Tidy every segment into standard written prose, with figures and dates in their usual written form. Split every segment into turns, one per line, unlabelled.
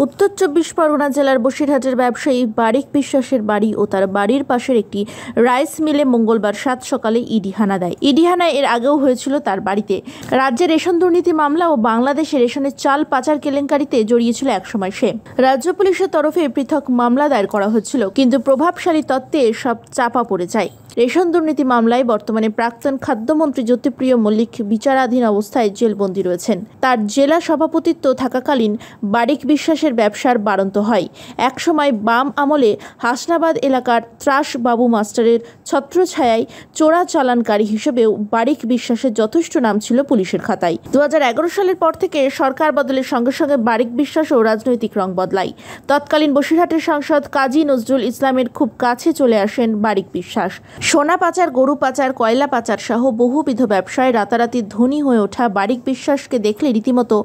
উত্তর চব্বিশ পরগনা জেলার বসিরহাটের ব্যবসায়ী বারিক বিশ্বাসের বাড়ি ও তার বাড়ির পাশের একটি রাইস মিলে মঙ্গলবার সাত সকালে ইডি হানা দেয়। ইডি হানা এর আগেও হয়েছিল তার বাড়িতে। রাজ্যে রেশন দুর্নীতি মামলা ও বাংলাদেশে রেশনের চাল পাচার কেলেঙ্কারিতে জড়িয়েছিল একসময় সে। রাজ্য পুলিশের তরফে পৃথক মামলা দায়ের করা হয়েছিল, কিন্তু প্রভাবশালী তত্ত্বে সব চাপা পড়ে যায়। রেশন দুর্নীতি মামলায় বর্তমানে প্রাক্তন খাদ্যমন্ত্রী জ্যোতিপ্রিয় মল্লিক বিচারাধীন অবস্থায় জেলবন্দী রয়েছেন। তার জেলা সভাপতিত্ব থাকাকালীন বারিক বিশ্বাসের ব্যবসার বাড়ন্ত হয়। একসময় বাম আমলে হাসনাবাদ এলাকার ত্রাস বাবু মাস্টারের ছত্রছায়ায় চোরা চালানকারী হিসেবেও বারিক বিশ্বাসের যথেষ্ট নাম ছিল পুলিশের খাতায়। 2011 সালের পর থেকে সরকার বদলের সঙ্গে সঙ্গে বারিক বিশ্বাসও রাজনৈতিক রং বদলায়। তৎকালীন বসিরহাটের সাংসদ কাজী নজরুল ইসলামের খুব কাছে চলে আসেন বারিক বিশ্বাস। সোনা পাচার, গরু পাচার, কয়লা পাচার সহ বহুবিধ ব্যবসায় রাতারাতি ধনী হয়ে ওঠা বারিক বিশ্বাসকে দেখলে রীতিমতো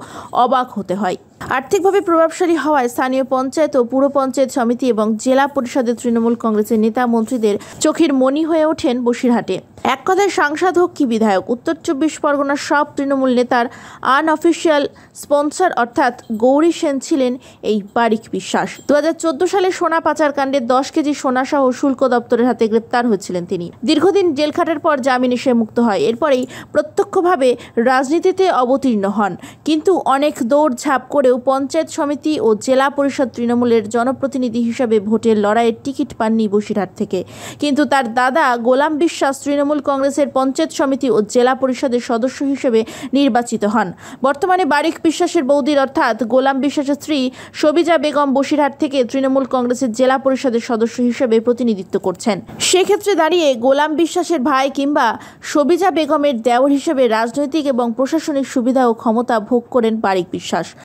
অবাক হতে হয়। আর্থিকভাবে প্রভাবশালী হওয়ায় স্থানীয় পঞ্চায়েত ও পুর পঞ্চায়েত সমিতি এবং জেলা পরিষদের তৃণমূল কংগ্রেসের নেতা মন্ত্রীদের চোখের মণি হয়ে ওঠেন বসিরহাটে। এক কথায় সাংসদ হোক কি বিধায়ক, উত্তর চব্বিশ পরগনার সব তৃণমূল নেতার আনঅফিসিয়াল স্পন্সর অর্থাৎ গৌরী সেন ছিলেন এই বারিক বিশ্বাস। 2014 সালে সোনা পাচার কাণ্ডে 10 কেজি সোনা সহ শুল্ক দপ্তরের হাতে গ্রেপ্তার হয়েছিলেন তিনি। দীর্ঘদিন জেল খাটার পর জামিনে সে মুক্ত হয়। এরপরেই প্রত্যক্ষভাবে রাজনীতিতে অবতীর্ণ হন, কিন্তু অনেক দৌড়ঝাঁপ করেও পঞ্চায়েত সমিতি ও জেলা পরিষদ তৃণমূলের জনপ্রতিনিধি হিসেবে ভোটের লড়াইয়ের টিকিট পাননি বসিরহাট থেকে। কিন্তু তার দাদা গোলাম বিশ্বাস তৃণমূল কংগ্রেসের পঞ্চায়েত সমিতি ও জেলা পরিষদের সদস্য হিসেবে নির্বাচিত হন। বর্তমানে বারিক বিশ্বাসের বৌদির অর্থাৎ গোলাম বিশ্বাসের স্ত্রী সবিজা বেগম বসিরহাট থেকে তৃণমূল কংগ্রেসের জেলা পরিষদের সদস্য হিসেবে প্রতিনিধিত্ব করছেন। সেক্ষেত্রে দাঁড়িয়ে গোলাম বিশ্বাসের ভাই কিংবা সবিজা বেগমের দেওর হিসেবে রাজনৈতিক এবং প্রশাসনিক সুবিধা ও ক্ষমতা ভোগ করেন বারিক বিশ্বাস।